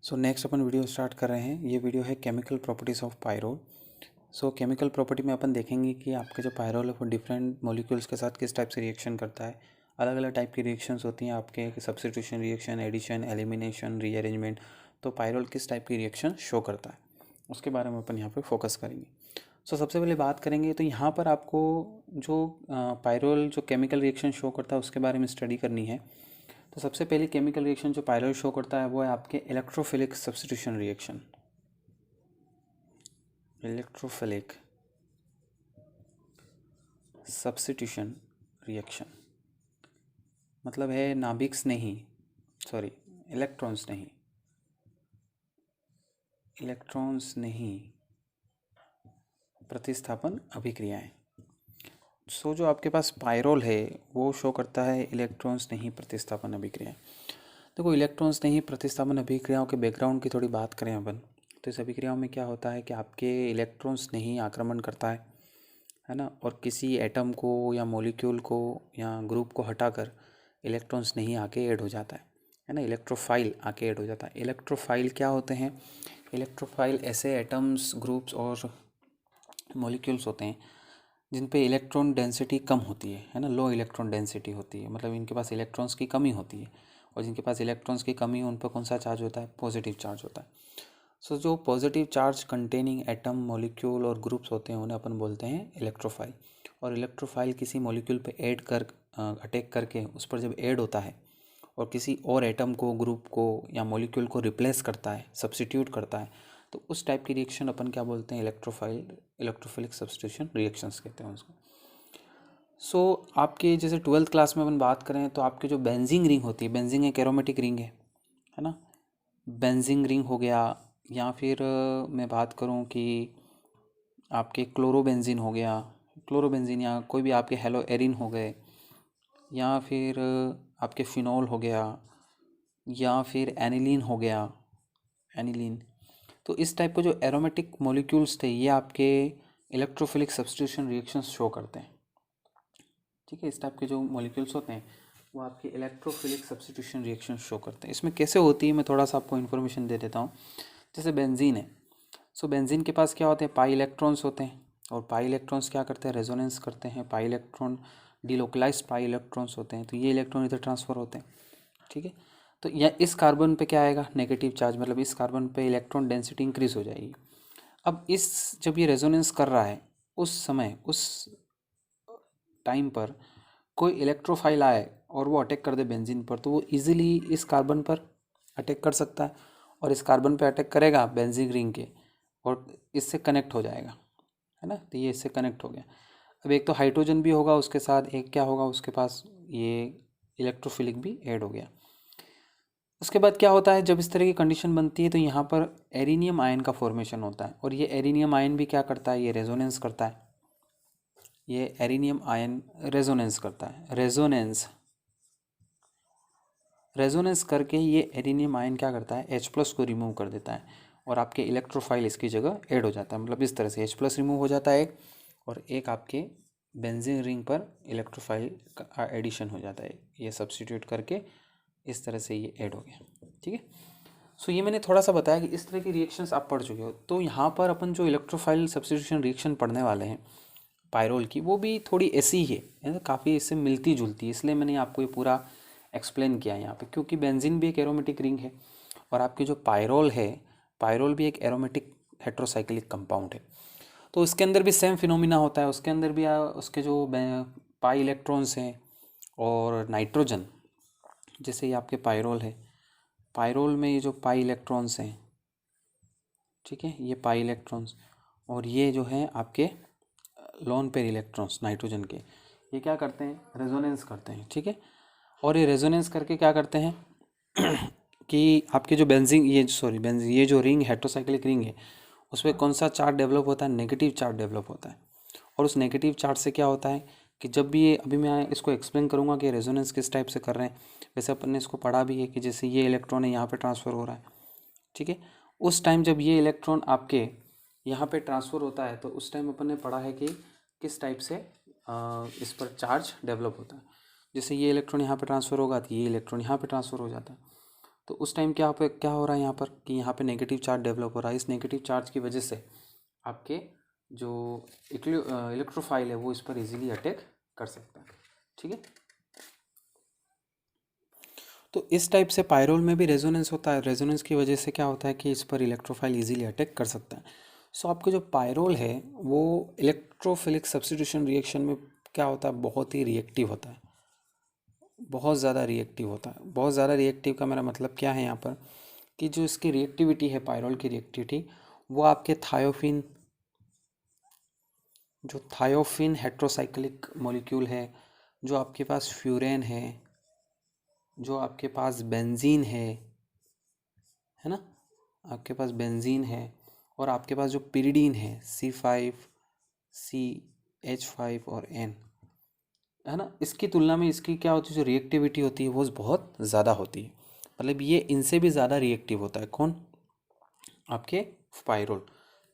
So next अपन video start कर रहे हैं। ये वीडियो है chemical properties of pyrrole. So chemical property में अपन देखेंगे कि आपके जो पायरोल है वो डिफरेंट मॉलिक्यूल्स के साथ किस टाइप से रिएक्शन करता है। अलग अलग टाइप की रिएक्शंस होती हैं आपके, substitution reaction, addition, elimination, rearrangement. तो पायरोल किस टाइप की रिएक्शन शो करता है उसके बारे में अपन यहाँ पे फोकस करेंगे। सो सबसे पहले बात करेंगे तो यहाँ पर आपको जो पायरोल जो केमिकल रिएक्शन शो करता है उसके बारे में स्टडी करनी है। तो सबसे पहले केमिकल रिएक्शन जो पायरोल शो करता है वो है आपके electrophilic substitution reaction. Electrophilic substitution reaction मतलब है नाभिक्स नहीं, सॉरी इलेक्ट्रॉन्स नहीं प्रतिस्थापन अभिक्रियाएं। सो जो आपके पास पायरोल है वो शो करता है इलेक्ट्रॉन्स नहीं प्रतिस्थापन अभिक्रियाएं। देखो, इलेक्ट्रॉन्स नहीं प्रतिस्थापन अभिक्रियाओं के बैकग्राउंड की थोड़ी बात करें अपन, तो इस अभिक्रियाओं में क्या होता है कि आपके इलेक्ट्रॉन्स नहीं आक्रमण करता है ना, और किसी एटम को या मॉलिक्यूल को या ग्रुप को हटाकर इलेक्ट्रॉन्स नहीं आके ऐड हो जाता है ना, इलेक्ट्रोफाइल आके ऐड हो जाता है। इलेक्ट्रोफाइल क्या होते हैं? इलेक्ट्रोफाइल ऐसे एटम्स, ग्रुप्स और मॉलिक्यूल्स होते हैं जिन पे इलेक्ट्रॉन डेंसिटी कम होती है ना, लो इलेक्ट्रॉन डेंसिटी होती है, मतलब इनके पास इलेक्ट्रॉन्स की कमी होती है। और जिनके पास इलेक्ट्रॉन्स की कमी है उन पर कौन सा चार्ज होता है? पॉजिटिव चार्ज होता है। सो जो positive charge containing atom, molecule और ग्रुप्स होते हैं उन्हें अपन बोलते हैं इलेक्ट्रोफाइल। और इलेक्ट्रोफाइल किसी मॉलिक्यूल पे ऐड कर अटैक करके उस पर जब ऐड होता है और किसी और एटम को, ग्रुप को या मॉलिक्यूल को रिप्लेस करता है, सब्स्टिट्यूट करता है, तो उस टाइप की रिएक्शन अपन क्या बोलते हैं? इलेक्ट्रोफिलिक सब्स्टिट्यूशन रिएक्शंस कहते हैं उसको। सो आपके जैसे 12th क्लास में अपन बात करें तो आपके जो बेंजीन रिंग होती है, बेंजीन एक एरोमेटिक रिंग है ना, बेंजीन रिंग हो गया, या फिर मैं बात करूं कि आपके क्लोरोबेंजीन हो गया, क्लोरोबेंजीन, या कोई भी आपके हेलो एरिन हो गए, या फिर आपके फिनॉल हो गया, या फिर एनिलीन हो गया, एनिलीन। तो इस टाइप के जो एरोमेटिक मॉलिक्यूल्स थे ये आपके इलेक्ट्रोफिलिक सब्स्टिट्यूशन रिएक्शंस शो करते हैं। ठीक है, इस टाइप के जो मॉलिक्यूल्स होते हैं वो आपके इलेक्ट्रोफिलिक सब्स्टिट्यूशन रिएक्शन शो करते हैं। इसमें कैसे होती है मैं थोड़ा सा आपको इन्फॉर्मेशन दे देता हूँ। जैसे बेंजीन है, सो बेंजीन के पास क्या होते हैं? पाई इलेक्ट्रॉन्स होते हैं, और पाई इलेक्ट्रॉन्स क्या करते हैं? रेजोनेंस करते हैं। Pi electron delocalised pi electrons होते हैं, तो ये इलेक्ट्रॉन इधर ट्रांसफ़र होते हैं। ठीक है, तो यह इस कार्बन पे क्या आएगा? नेगेटिव चार्ज, मतलब इस कार्बन पे इलेक्ट्रॉन डेंसिटी इंक्रीज हो जाएगी। अब इस जब ये रेजोनेंस कर रहा है उस समय, उस टाइम पर कोई इलेक्ट्रोफाइल आए और वो अटैक कर दे बेंजीन पर, तो वो इजीली इस कार्बन पर अटैक कर सकता है, और इस कार्बन पे अटैक करेगा बेंजीन रिंग के, और इससे कनेक्ट हो जाएगा, है ना। तो ये इससे कनेक्ट हो गया। अब एक तो हाइड्रोजन भी होगा उसके साथ, एक क्या होगा उसके पास? ये इलेक्ट्रोफिलिक भी ऐड हो गया। उसके बाद क्या होता है? जब इस तरह की कंडीशन बनती है तो यहाँ पर एरिनियम आयन का फॉर्मेशन होता है, और ये एरिनियम आयन भी क्या करता है? ये रेजोनेंस करता है। ये एरिनियम आयन रेजोनेंस करता है। रेजोनेंस करके ये एरिनियम आयन क्या करता है? H+ को रिमूव कर देता है, और आपके इलेक्ट्रोफाइल इसकी जगह ऐड हो जाता है। मतलब इस तरह से H+ रिमूव हो जाता है एक, और एक आपके बेंजीन रिंग पर इलेक्ट्रोफाइल का एडिशन हो जाता है। ये सब्स्टिट्यूट करके इस तरह से ये ऐड हो गया। ठीक है, सो ये मैंने थोड़ा सा बताया कि इस तरह की रिएक्शंस आप पढ़ चुके हो। तो यहाँ पर अपन जो इलेक्ट्रोफाइल सब्स्टिट्यूशन रिएक्शन पढ़ने वाले हैं पायरोल की, वो भी थोड़ी ऐसी ही है ना, काफ़ी इससे मिलती जुलती है, इसलिए मैंने आपको ये पूरा एक्सप्लेन किया यहाँ पे, क्योंकि बेंजीन भी एक एरोमेटिक रिंग है, और आपकी जो पायरोल है, पायरोल भी एक एरोमेटिक हेट्रोसाइक्लिक कंपाउंड है। तो इसके अंदर भी सेम फिनोमिना होता है। उसके अंदर भी उसके जो पाई इलेक्ट्रॉन्स हैं और नाइट्रोजन, जैसे ये आपके पायरोल है, पायरोल में ये जो पाई इलेक्ट्रॉन्स हैं, ठीक है, ये पाई इलेक्ट्रॉन्स, और ये जो हैं आपके लोन पेयर इलेक्ट्रॉन्स नाइट्रोजन के, ये क्या करते हैं? रेजोनेंस करते हैं। ठीक है, और ये रेजोनेंस करके क्या करते हैं कि आपके जो बेंजीन, ये जो रिंग हेट्रोसाइक्लिक रिंग है उस पर कौन सा चार्ज डेवलप होता है? नेगेटिव चार्ज डेवलप होता है। और उस नेगेटिव चार्ज से क्या होता है कि जब भी ये, अभी मैं इसको एक्सप्लेन करूँगा कि रेजोनेंस किस टाइप से कर रहे हैं। वैसे अपन ने इसको पढ़ा भी है कि जैसे ये इलेक्ट्रॉन है यहाँ पे ट्रांसफ़र हो रहा है, ठीक है, उस टाइम जब ये इलेक्ट्रॉन आपके यहाँ पे ट्रांसफ़र होता है तो उस टाइम अपन ने पढ़ा है कि किस टाइप से इस पर चार्ज डेवलप होता है। जैसे ये इलेक्ट्रॉन यहाँ पे ट्रांसफ़र होगा तो ये इलेक्ट्रॉन यहाँ पे ट्रांसफ़र हो जाता है। तो उस टाइम क्या हो रहा है यहाँ पर कि यहाँ पे नेगेटिव चार्ज डेवलप हो रहा है। इस नेगेटिव चार्ज की वजह से आपके जो इलेक्ट्रोफाइल है वो इस पर इजीली अटैक कर सकता है। ठीक है, तो इस टाइप से पायरोल में भी रेजोनेंस होता है। रेजोनेंस की वजह से क्या होता है कि इस पर इलेक्ट्रोफाइल इजीली अटैक कर सकता है। सो आपका जो पायरोल है वो इलेक्ट्रोफिलिक सब्स्टिट्यूशन रिएक्शन में क्या होता है, बहुत ही रिएक्टिव होता है, बहुत ज़्यादा रिएक्टिव होता है। बहुत ज़्यादा रिएक्टिव का मेरा मतलब क्या है यहाँ पर कि जो इसकी रिएक्टिविटी है, पायरोल की रिएक्टिविटी, वो आपके थायोफिन हेट्रोसाइक्लिक मॉलिक्यूल है, जो आपके पास फ्यूरेन है, जो आपके पास बेंजीन है ना, आपके पास बेंजीन है, और आपके पास जो पिरिडीन है C5 CH5 और N, है ना, इसकी तुलना में इसकी क्या होती है, जो रिएक्टिविटी होती है वो बहुत ज़्यादा होती है। मतलब ये इनसे भी ज़्यादा रिएक्टिव होता है। कौन? आपके पायरोल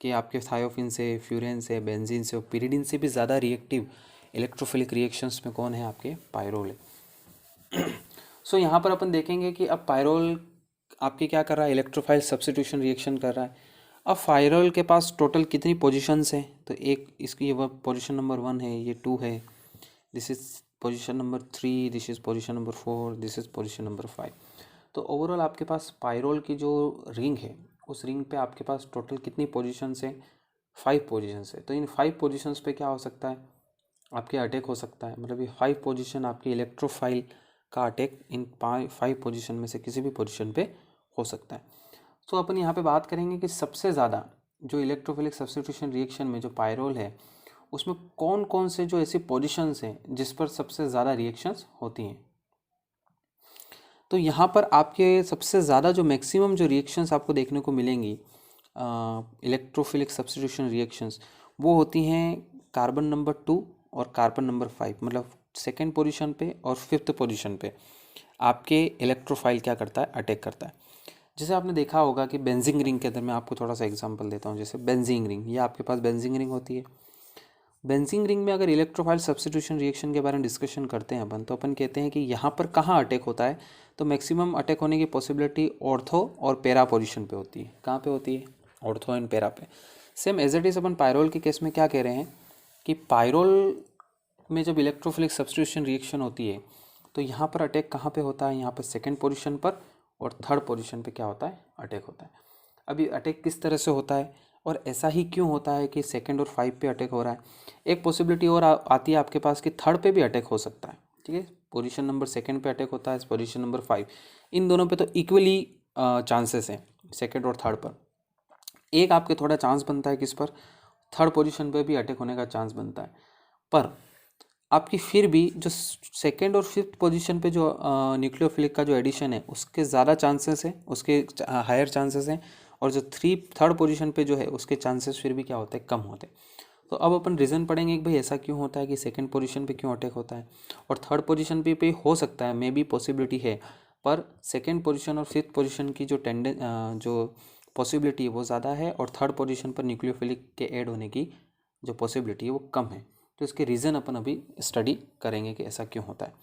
के, आपके थायोफिन से, फ्यूरेन से, बेंजीन से और पिरिडीन से भी ज़्यादा रिएक्टिव इलेक्ट्रोफिलिक रिएक्शंस में कौन है? आपके पायरोल है। सो यहाँ पर अपन देखेंगे कि अब पायरोल आपके क्या कर रहा है, इलेक्ट्रोफाइल सब्स्टिट्यूशन रिएक्शन कर रहा है। अब पायरोल के पास टोटल कितनी पोजीशंस हैं? तो एक इसकी ये पोजीशन नंबर 1 है, ये 2 है, this is position number 3, this is position number 4, this is position number 5। तो ओवरऑल आपके पास पायरोल की जो रिंग है, उस रिंग पे आपके पास टोटल कितनी पोजीशंस हैं? 5 पोजीशंस है। तो इन 5 पोजीशंस पे क्या हो सकता है? आपके अटैक हो सकता है। मतलब ये 5 पोजीशन आपकी इलेक्ट्रोफाइल का अटैक इन 5 पोजीशन में से किसी भी पोजीशन पे हो सकता है। तो अपन यहाँ पे बात करेंगे कि सबसे ज़्यादा जो इलेक्ट्रोफिलिक सब्स्टिट्यूशन रिएक्शन में जो पायरोल है उसमें कौन कौन से जो ऐसी पोजीशंस हैं जिस पर सबसे ज़्यादा रिएक्शंस होती हैं। तो यहाँ पर आपके सबसे ज़्यादा जो मैक्सिमम जो रिएक्शंस आपको देखने को मिलेंगी इलेक्ट्रोफिलिक सब्स्टिट्यूशन रिएक्शंस, वो होती हैं कार्बन नंबर 2 और कार्बन नंबर 5, मतलब सेकेंड पोजीशन पे और 5th पोजीशन पे आपके इलेक्ट्रोफाइल क्या करता है? अटैक करता है। जैसे आपने देखा होगा कि बेंजीन रिंग के अंदर, मैं आपको थोड़ा सा एग्जांपल देता हूँ। जैसे बेंजीन रिंग, ये आपके पास बेंजीन रिंग होती है। बेंजीन रिंग में अगर इलेक्ट्रोफाइल सब्स्टिट्यूशन रिएक्शन के बारे में डिस्कशन करते हैं अपन, तो अपन कहते हैं कि यहाँ पर कहाँ अटैक होता है? तो मैक्सिमम अटैक होने की पॉसिबिलिटी ऑर्थो और पैरा पोजीशन पे होती है। कहाँ पे होती है? ऑर्थो एंड पैरा पे। सेम एज इट इज अपन पायरोल के केस में क्या कह रहे हैं कि पायरोल में जब इलेक्ट्रोफिलिक सब्स्टिट्यूशन रिएक्शन होती है तो यहाँ पर अटैक कहाँ पे होता है? यहाँ पर सेकेंड पोजीशन पर और थर्ड पोजीशन पे क्या होता है? अटैक होता है। अभी अटैक किस तरह से होता है और ऐसा ही क्यों होता है कि सेकंड और 5 पे अटैक हो रहा है? एक पॉसिबिलिटी और आती है आपके पास कि थर्ड पे भी अटैक हो सकता है। ठीक है, पोजीशन नंबर सेकंड पे अटैक होता है, पोजीशन नंबर 5, इन दोनों पे तो इक्वली चांसेस हैं, सेकंड और थर्ड पर। एक आपके थोड़ा चांस बनता है किस पर? थर्ड पोजीशन पे भी अटैक होने का चांस बनता है। पर आपकी फिर भी जो सेकेंड और 5th पोजीशन पे जो न्यूक्लियोफिलिक का जो एडिशन है उसके ज़्यादा चांसेस हैं, उसके हायर चांसेस हैं, और जो थर्ड पोजीशन पे जो है उसके चांसेस फिर भी क्या होते हैं? कम होते हैं। तो अब अपन रीज़न पढ़ेंगे कि भाई ऐसा क्यों होता है कि सेकेंड पोजीशन पे क्यों अटैक होता है और थर्ड पोजीशन पे हो सकता है, मे बी पॉसिबिलिटी है, पर सेकेंड पोजीशन और 5th पोजीशन की जो पॉसिबिलिटी है वो ज़्यादा है, और थर्ड पोजीशन पर न्यूक्लियोफिलिक के ऐड होने की जो पॉसिबिलिटी है वो कम है। तो इसके रीज़न अपन अभी स्टडी करेंगे कि ऐसा क्यों होता है।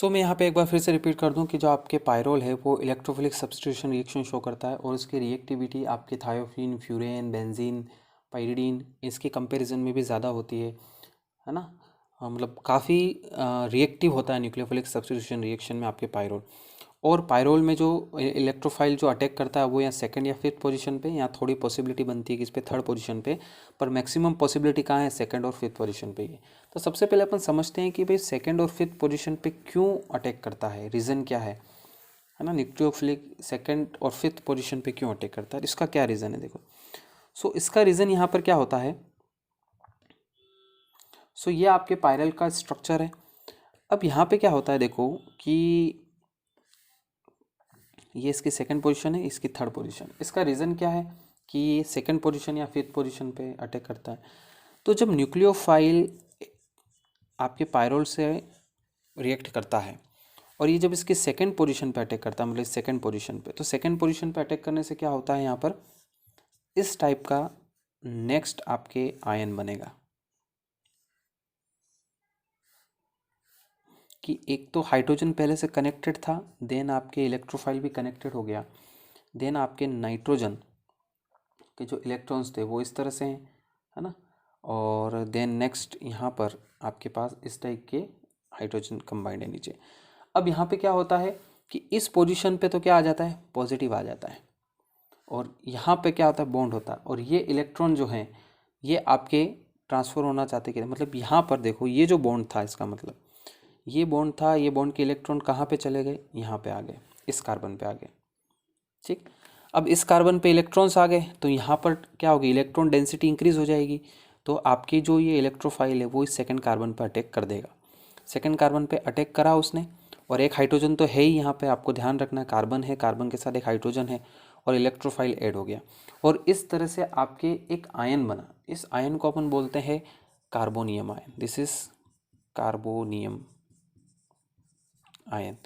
मैं यहाँ पे एक बार फिर से रिपीट कर दूँ कि जो आपके पायरोल है वो इलेक्ट्रोफिलिक सब्स्टिट्यूशन रिएक्शन शो करता है, और इसकी रिएक्टिविटी आपके थायोफिन, फ्यूरेन, बेंजीन, पाइरिडीन इसके कंपैरिजन में भी ज़्यादा होती है ना। मतलब काफ़ी रिएक्टिव होता है न्यूक्लियोफिलिक सब्स्टिट्यूशन रिएक्शन में आपके पायरोल। और पायरोल में जो इलेक्ट्रोफाइल जो अटैक करता है वो या सेकंड या 5th पोजीशन पे, या थोड़ी पॉसिबिलिटी बनती है कि इस पे थर्ड पोजीशन पे, पर मैक्सिमम पॉसिबिलिटी कहाँ है? सेकंड और 5th पोजीशन पे ही है। तो सबसे पहले अपन समझते हैं कि भाई सेकंड और 5th पोजीशन पे क्यों अटैक करता है, रीज़न क्या है ना। न्यूक्लियोफिलिक सेकंड और 5th पोजीशन पे क्यों अटैक करता है, इसका क्या रीज़न है? देखो, इसका रीज़न यहाँ पर क्या होता है। ये आपके पायरल का स्ट्रक्चर है। अब यहाँ पे क्या होता है, देखो कि ये इसकी सेकंड पोजीशन है, इसकी थर्ड पोजीशन। इसका रीज़न क्या है कि ये सेकंड पोजीशन या 5th पोजीशन पे अटैक करता है? तो जब न्यूक्लियोफाइल आपके पायरोल से रिएक्ट करता है और ये जब इसकी सेकंड पोजीशन पे अटैक करता है, मतलब सेकंड पोजीशन पे, तो सेकंड पोजीशन पे अटैक करने से क्या होता है, यहाँ पर इस टाइप का नेक्स्ट आपके आयन बनेगा कि एक तो हाइड्रोजन पहले से कनेक्टेड था, देन आपके इलेक्ट्रोफाइल भी कनेक्टेड हो गया, देन आपके नाइट्रोजन के जो इलेक्ट्रॉन्स थे वो इस तरह से हैं, है ना, और देन नेक्स्ट यहाँ पर आपके पास इस टाइप के हाइड्रोजन कंबाइंड है नीचे। अब यहाँ पे क्या होता है कि इस पोजीशन पे तो क्या आ जाता है, पॉजिटिव आ जाता है, और यहाँ पे क्या होता है, बॉन्ड होता है, और ये इलेक्ट्रॉन जो हैं ये आपके ट्रांसफ़र होना चाहते कि मतलब यहाँ पर देखो ये जो बॉन्ड था, इसका मतलब ये बॉन्ड था, ये बॉन्ड के इलेक्ट्रॉन कहाँ पे चले गए, यहाँ पे आ गए, इस कार्बन पे आ गए, ठीक। अब इस कार्बन पे इलेक्ट्रॉन्स आ गए तो यहाँ पर क्या होगी, इलेक्ट्रॉन डेंसिटी इंक्रीज हो जाएगी, तो आपकी जो ये इलेक्ट्रोफाइल है वो इस सेकंड कार्बन पर अटैक कर देगा। सेकंड कार्बन पे अटैक करा उसने, और एक हाइड्रोजन तो है ही यहाँ पे, आपको ध्यान रखना है, कार्बन है, कार्बन के साथ एक हाइड्रोजन है, और इलेक्ट्रोफाइल ऐड हो गया, और इस तरह से आपके एक आयन बना। इस आयन को अपन बोलते हैं carbonium ion. This is carbonium ion.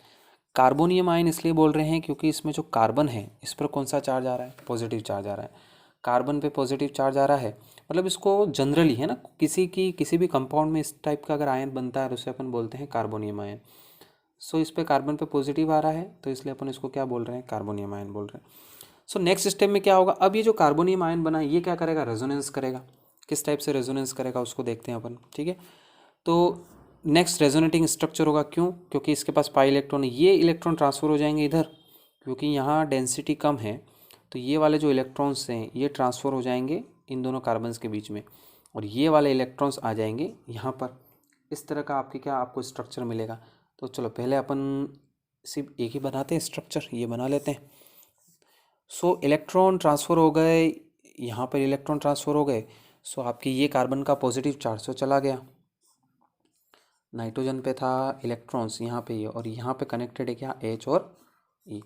Carbonium ion इसलिए बोल रहे हैं क्योंकि इसमें जो कार्बन है इस पर कौन सा चार्ज आ रहा है, पॉजिटिव चार्ज आ रहा है, कार्बन पे पॉजिटिव चार्ज आ रहा है, मतलब इसको जनरली है ना, किसी भी कंपाउंड में इस टाइप का अगर आयन बनता है तो उसे अपन बोलते हैं कार्बोनियम आयन। सो इस पे कार्बन पे पॉजिटिव आ रहा है तो इसलिए अपन इसको क्या बोल रहे हैं, कार्बोनियम आयन बोल रहे हैं। सो नेक्स्ट स्टेप में क्या होगा, अब ये जो कार्बोनियम आयन बना ये क्या करेगा, रेजोनेंस करेगा। किस टाइप से रेजोनेंस करेगा उसको देखते हैं अपन, ठीक है। तो नेक्स्ट रेजोनेटिंग स्ट्रक्चर होगा, क्यों, क्योंकि इसके पास पाई इलेक्ट्रॉन है, ये इलेक्ट्रॉन ट्रांसफर हो जाएंगे इधर, क्योंकि यहाँ डेंसिटी कम है, तो ये वाले जो इलेक्ट्रॉन्स हैं ये ट्रांसफ़र हो जाएंगे इन दोनों कार्बन्स के बीच में, और ये वाले इलेक्ट्रॉन्स आ जाएंगे यहाँ पर। इस तरह का आपको स्ट्रक्चर मिलेगा। तो चलो पहले अपन सिर्फ एक ही बनाते हैं स्ट्रक्चर, ये बना लेते हैं। सो इलेक्ट्रॉन ट्रांसफ़र हो गए, यहाँ पर इलेक्ट्रॉन ट्रांसफ़र हो गए, सो आपके ये कार्बन का पॉजिटिव चार्ज तो चला गया, नाइट्रोजन पे था इलेक्ट्रॉन्स यहाँ पे ये, और यहाँ पे कनेक्टेड है क्या, H और E।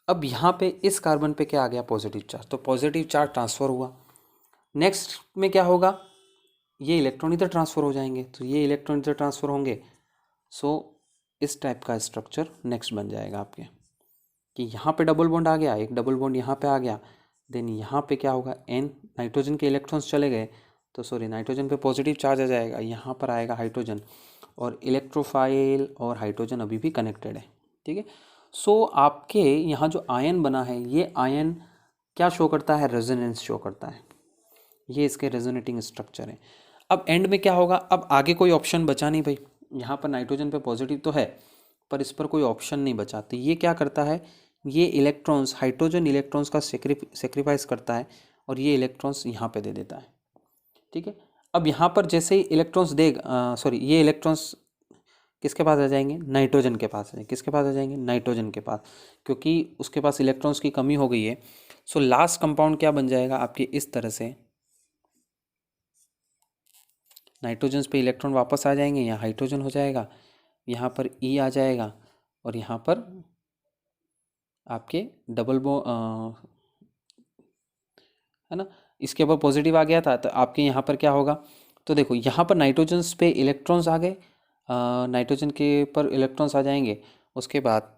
अब यहाँ पे इस कार्बन पे क्या आ गया, पॉजिटिव चार्ज, तो पॉजिटिव चार्ज ट्रांसफ़र हुआ। नेक्स्ट में क्या होगा, ये इलेक्ट्रॉन इधर ट्रांसफ़र हो जाएंगे, तो ये इलेक्ट्रॉन इधर ट्रांसफ़र होंगे। सो इस टाइप का स्ट्रक्चर नेक्स्ट बन जाएगा आपके, कि यहाँ पे डबल बॉन्ड आ गया, एक डबल बॉन्ड यहाँ पे आ गया, देन यहाँ पे क्या होगा, N नाइट्रोजन के इलेक्ट्रॉन्स चले गए, तो सॉरी नाइट्रोजन पे पॉजिटिव चार्ज आ जाएगा, यहाँ पर आएगा हाइड्रोजन, और इलेक्ट्रोफाइल और हाइड्रोजन अभी भी कनेक्टेड है, ठीक है। सो आपके यहाँ जो आयन बना है ये आयन क्या शो करता है, रेजोनेंस शो करता है, ये इसके रेजोनेटिंग स्ट्रक्चर है। अब एंड में क्या होगा, अब आगे कोई ऑप्शन बचा नहीं भाई, यहाँ पर नाइट्रोजन पे पॉजिटिव तो है पर इस पर कोई ऑप्शन नहीं बचा, तो ये क्या करता है, ये इलेक्ट्रॉन्स, हाइड्रोजन इलेक्ट्रॉन्स का सेक्रीफाइस करता है, और ये इलेक्ट्रॉन्स यहाँ पे दे देता है, ठीक है। अब यहाँ पर जैसे ही इलेक्ट्रॉन्स ये इलेक्ट्रॉन्स किसके पास आ जाएंगे, नाइट्रोजन के पास आ जाएंगे, किसके पास आ जाएंगे, नाइट्रोजन के पास, क्योंकि उसके पास इलेक्ट्रॉन्स की कमी हो गई है। सो लास्ट कंपाउंड क्या बन जाएगा आपके, इस तरह से नाइट्रोजन पे इलेक्ट्रॉन वापस आ जाएंगे, यहाँ हाइड्रोजन हो जाएगा, यहाँ पर E आ जाएगा, और यहाँ पर आपके डबल है ना, इसके ऊपर पॉजिटिव आ गया था, तो आपके यहाँ पर क्या होगा, तो देखो यहाँ पर नाइट्रोजन पे इलेक्ट्रॉन्स आ गए, नाइट्रोजन के पर इलेक्ट्रॉन्स आ जाएंगे, उसके बाद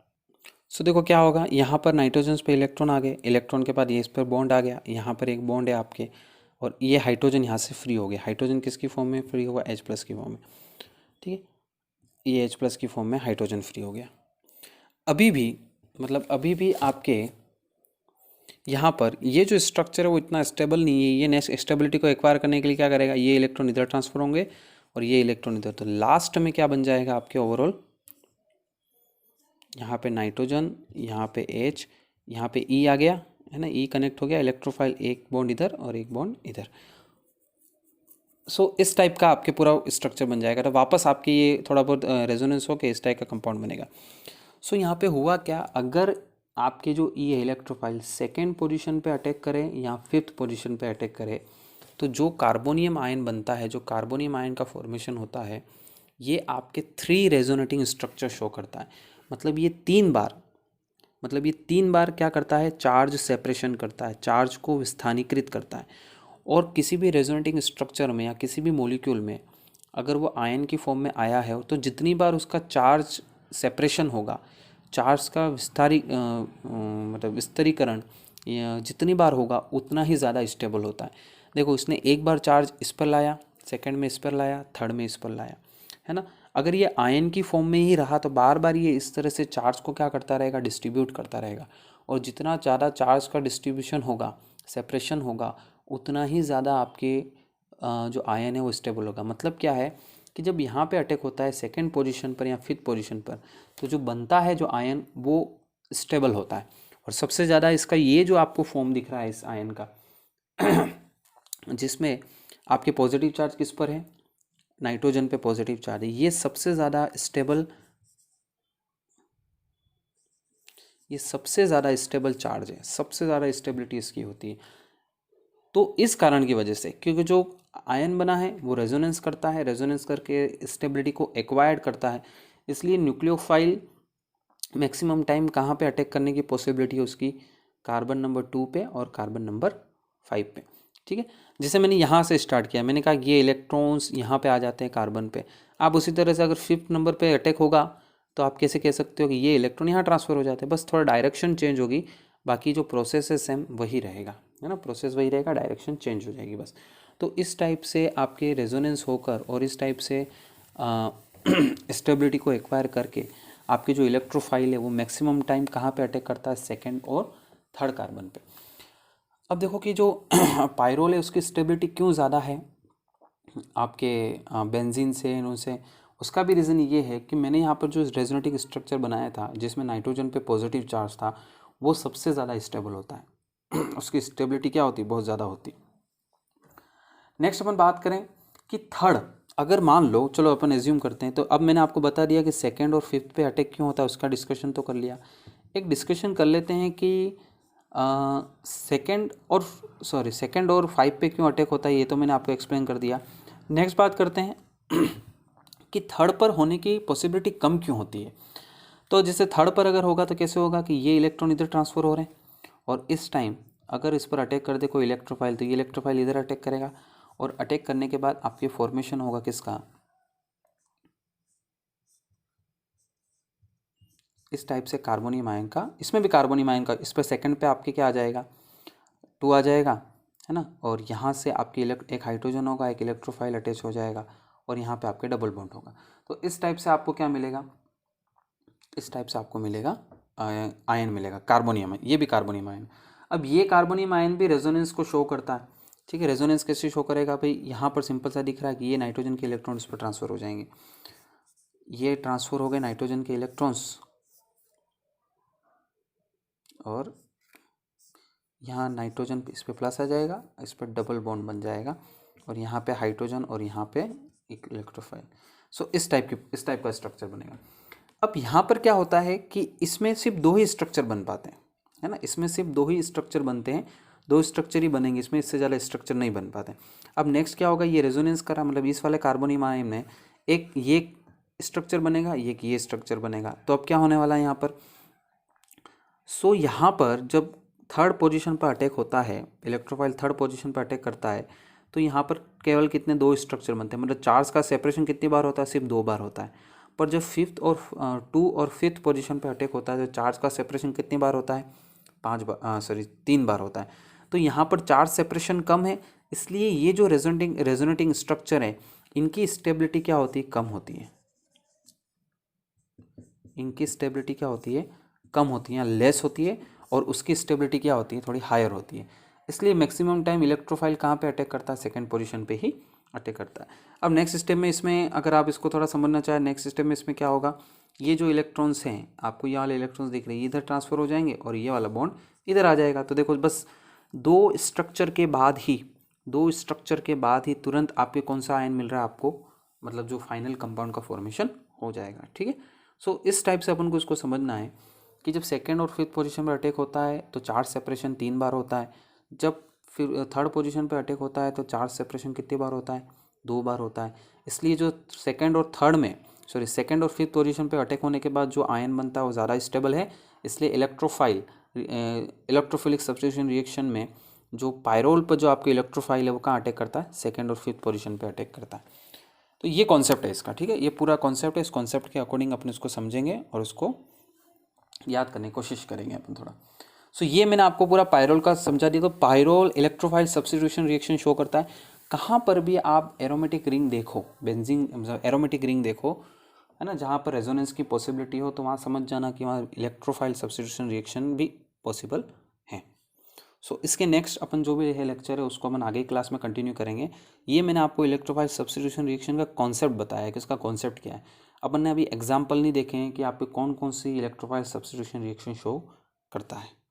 सो देखो क्या होगा, यहाँ पर नाइट्रोजन पे इलेक्ट्रॉन आ गए, इलेक्ट्रॉन के बाद ये इस पर बॉन्ड आ गया, यहाँ पर एक बॉन्ड है आपके, और ये हाइड्रोजन यहाँ से फ्री हो गया, हाइड्रोजन किसकी फॉर्म में फ्री होगा, H+ की फॉर्म में, ठीक है, ये H+ की फॉर्म में हाइड्रोजन फ्री हो गया। अभी भी आपके यहाँ पर ये जो स्ट्रक्चर है वो इतना स्टेबल नहीं है, ये नेक्स्ट स्टेबिलिटी को एक्वायर करने के लिए क्या करेगा, ये इलेक्ट्रॉन इधर ट्रांसफर होंगे और ये इलेक्ट्रॉन इधर, तो लास्ट में क्या बन जाएगा आपके ओवरऑल, यहाँ पे नाइट्रोजन, यहाँ पे H, यहाँ पे E आ गया, है ना, E कनेक्ट हो गया, इलेक्ट्रोफाइल एक बॉन्ड इधर और एक बॉन्ड इधर। सो इस टाइप का आपके पूरा स्ट्रक्चर बन जाएगा, तो वापस आपके ये थोड़ा बहुत रेजोनेंस हो के इस टाइप का कंपाउंड बनेगा। सो यहाँ पे हुआ क्या, अगर आपके जो E है इलेक्ट्रोफाइल सेकेंड पोजीशन पे अटैक करे या फिफ्थ पोजीशन पे अटैक करे, तो जो कार्बोनियम आयन बनता है, जो कार्बोनियम आयन का फॉर्मेशन होता है, ये आपके 3 रेजोनेटिंग स्ट्रक्चर शो करता है। मतलब ये 3 बार क्या करता है, चार्ज सेपरेशन करता है, चार्ज को स्थानीकृत करता है, और किसी भी रेजोनेटिंग स्ट्रक्चर में या किसी भी मॉलिक्यूल में अगर वो आयन की फॉर्म में आया है तो जितनी बार उसका चार्ज सेपरेशन होगा, चार्ज का विस्तारीकरण जितनी बार होगा उतना ही ज़्यादा स्टेबल होता है। देखो इसने एक बार चार्ज इस पर लाया, सेकंड में इस पर लाया, थर्ड में इस पर लाया, है ना। अगर ये आयन की फॉर्म में ही रहा तो बार बार ये इस तरह से चार्ज को क्या करता रहेगा, डिस्ट्रीब्यूट करता रहेगा, और जितना ज़्यादा चार्ज का डिस्ट्रीब्यूशन होगा, सेपरेशन होगा, उतना ही ज़्यादा आपके जो आयन है वो स्टेबल होगा। मतलब क्या है कि जब यहाँ पे अटैक होता है सेकंड पोजीशन पर या फिफ्थ पोजीशन पर, तो जो बनता है जो आयन वो स्टेबल होता है। और सबसे ज़्यादा इसका ये जो आपको फॉर्म दिख रहा है इस आयन का जिसमें आपके पॉजिटिव चार्ज किस पर है, नाइट्रोजन पे पॉजिटिव चार्ज है, ये सबसे ज़्यादा स्टेबल, ये सबसे ज़्यादा स्टेबल चार्ज है, सबसे ज़्यादा स्टेबिलिटी इसकी होती है। तो इस कारण की वजह से, क्योंकि जो आयन बना है वो रेजोनेंस करता है, रेजोनेंस करके स्टेबिलिटी को एक्वायर्ड करता है, इसलिए न्यूक्लियोफाइल मैक्सिमम टाइम कहाँ पे अटैक करने की पॉसिबिलिटी है उसकी, कार्बन नंबर 2 पे और कार्बन नंबर 5 पे। ठीक है, जैसे मैंने यहाँ से स्टार्ट किया, मैंने कहा ये इलेक्ट्रॉन्स यहाँ पे आ जाते हैं कार्बन पे, आप उसी तरह से अगर 5th नंबर पे अटैक होगा तो आप कैसे कह सकते हो कि ये इलेक्ट्रॉन यहाँ ट्रांसफ़र हो जाते हैं, बस थोड़ा डायरेक्शन चेंज होगी, बाकी जो प्रोसेस है सेम वही रहेगा, है ना, प्रोसेस वही रहेगा, डायरेक्शन चेंज हो जाएगी बस। तो इस टाइप से आपके रेजोनेंस होकर और इस टाइप से स्टेबिलिटी को एक्वायर करके आपके जो इलेक्ट्रोफाइल है वो मैक्सिमम टाइम कहाँ पे अटैक करता है, सेकंड और थर्ड कार्बन पे। अब देखो कि जो पायरोल है उसकी स्टेबिलिटी क्यों ज़्यादा है आपके बेंजीन से, उनसे, उसका भी रीज़न ये है कि मैंने यहाँ पर जो रेजोनेटिक स्ट्रक्चर बनाया था जिसमें नाइट्रोजन पे पॉजिटिव चार्ज था, वो सबसे ज़्यादा स्टेबल होता है उसकी स्टेबिलिटी क्या होती है, बहुत ज़्यादा होती। नेक्स्ट अपन बात करें कि थर्ड, अगर मान लो, चलो अपन एज्यूम करते हैं, तो अब मैंने आपको बता दिया कि सेकंड और फिफ्थ पे अटैक क्यों होता है, उसका डिस्कशन तो कर लिया। एक डिस्कशन कर लेते हैं कि सेकंड और 5 पे क्यों अटैक होता है, ये तो मैंने आपको एक्सप्लेन कर दिया। नेक्स्ट बात करते हैं कि थर्ड पर होने की पॉसिबिलिटी कम क्यों होती है। तो जैसे थर्ड पर अगर होगा तो कैसे होगा कि ये इलेक्ट्रॉन इधर ट्रांसफ़र हो रहे हैं, और इस टाइम अगर इस पर अटैक कर दे कोई इलेक्ट्रोफाइल, तो ये इलेक्ट्रोफाइल इधर अटैक करेगा, और अटैक करने के बाद आपके फॉर्मेशन होगा किसका, इस टाइप से कार्बोनियम आयन का, इसमें भी कार्बोनियम आयन का, इस पर सेकंड पे आपके क्या आ जाएगा, 2 आ जाएगा, है ना, और यहाँ से आपकी एक हाइड्रोजन होगा, एक इलेक्ट्रोफाइल अटैच हो जाएगा, और यहाँ पे आपके डबल बॉन्ड होगा। तो इस टाइप से आपको क्या मिलेगा, इस टाइप से आपको मिलेगा आयन मिलेगा, कार्बोनियम, ये भी कार्बोनियम आयन। अब ये कार्बोनियम आयन भी रेजोनेंस को शो करता है। ठीक है, रेजोनेंस कैसे शो करेगा भाई, यहाँ पर सिंपल सा दिख रहा है कि ये नाइट्रोजन के इलेक्ट्रॉन्स पर ट्रांसफ़र हो जाएंगे, ये ट्रांसफ़र हो गए नाइट्रोजन के इलेक्ट्रॉन्स, और यहाँ नाइट्रोजन इस पर प्लस आ जाएगा, इस पर डबल बॉन्ड बन जाएगा, और यहाँ पे हाइड्रोजन और यहाँ पे एक इलेक्ट्रोफाइल। सो इस टाइप का स्ट्रक्चर बनेगा। अब यहाँ पर क्या होता है कि इसमें सिर्फ 2 ही स्ट्रक्चर बन पाते हैं, है ना, इसमें सिर्फ 2 ही स्ट्रक्चर बनते हैं, 2 स्ट्रक्चर ही बनेंगे इसमें, इससे ज़्यादा स्ट्रक्चर नहीं बन पाते। अब नेक्स्ट क्या होगा, ये रेजोनेंस करा, मतलब इस वाले कार्बोनियम आयन में एक ये स्ट्रक्चर बनेगा, ये स्ट्रक्चर बनेगा, तो अब क्या होने वाला है यहाँ पर, सो यहाँ पर जब थर्ड पोजीशन पर अटैक होता है, इलेक्ट्रोफाइल थर्ड पोजीशन पर अटैक करता है, तो यहाँ पर केवल कितने 2 स्ट्रक्चर बनते हैं, मतलब चार्ज का सेपरेशन कितनी बार होता है, सिर्फ 2 बार होता है। पर जब 2 और 5th पोजीशन पर अटैक होता है तो चार्ज का सेपरेशन कितनी बार होता है, 3 बार होता है। तो यहाँ पर चार्ज सेपरेशन कम है, इसलिए ये जो रेजोनेटिंग स्ट्रक्चर है इनकी स्टेबिलिटी क्या होती है, कम होती है, इनकी स्टेबिलिटी क्या होती है, कम होती है, लेस होती है, और उसकी स्टेबिलिटी क्या होती है, थोड़ी हायर होती है। इसलिए मैक्सिमम टाइम इलेक्ट्रोफाइल कहाँ पे अटैक करता है, सेकंड पोजीशन पे ही अटैक करता है। अब नेक्स्ट स्टेप में इसमें अगर आप इसको थोड़ा समझना चाहें, नेक्स्ट स्टेप में इसमें क्या होगा, ये जो इलेक्ट्रॉन्स हैं, आपको ये वाले इलेक्ट्रॉन्स दिख रहे हैं, इधर ट्रांसफ़र हो जाएंगे और ये वाला बॉन्ड इधर आ जाएगा। तो देखो बस 2 स्ट्रक्चर के बाद ही तुरंत आपके कौन सा आयन मिल रहा है आपको, मतलब जो फाइनल कंपाउंड का फॉर्मेशन हो जाएगा। ठीक है, सो इस टाइप से अपन को इसको समझना है कि जब सेकेंड और 5th पोजीशन पर अटैक होता है तो चार्ज सेपरेशन 3 बार होता है, जब फिर थर्ड पोजीशन पर अटैक होता है तो चार्ज सेपरेशन कितनी बार होता है, 2 बार होता है। इसलिए जो सेकेंड और 5th पोजीशन पर अटैक होने के बाद जो आयन बनता है वो ज़्यादा स्टेबल है, इसलिए इलेक्ट्रोफिलिक सब्स्टिट्यूशन रिएक्शन में जो पायरोल पर जो आपके इलेक्ट्रोफाइल है वो कहाँ अटैक करता है, सेकेंड और 5th पोजीशन पर अटैक करता है। तो ये कॉन्सेप्ट है इसका। ठीक है, ये पूरा कॉन्सेप्ट है, इस कॉन्सेप्ट के अकॉर्डिंग अपन इसको समझेंगे और उसको याद करने की कोशिश करेंगे अपन थोड़ा। सो ये मैंने आपको पूरा पायरोल का समझा दिया। तो pyrrole electrophile substitution reaction show करता है। कहाँ पर भी आप एरोमेटिक रिंग देखो, बेंजीन एरोमेटिक रिंग देखो, है ना, जहाँ पर रेजोनेंस की पॉसिबिलिटी हो तो वहाँ समझ जाना कि वहाँ इलेक्ट्रोफाइल सब्स्टिट्यूशन रिएक्शन भी पॉसिबल है। सो इसके नेक्स्ट अपन जो भी है लेक्चर है उसको अपन आगे क्लास में कंटिन्यू करेंगे। ये मैंने आपको इलेक्ट्रोफाइल सब्स्टिट्यूशन रिएक्शन का कॉन्सेप्ट बताया है कि इसका कॉन्सेप्ट क्या है। अपन ने अभी एग्जाम्पल नहीं देखे हैं कि आप पे कौन कौन सी इलेक्ट्रोफाइल सब्स्टिट्यूशन रिएक्शन शो करता है।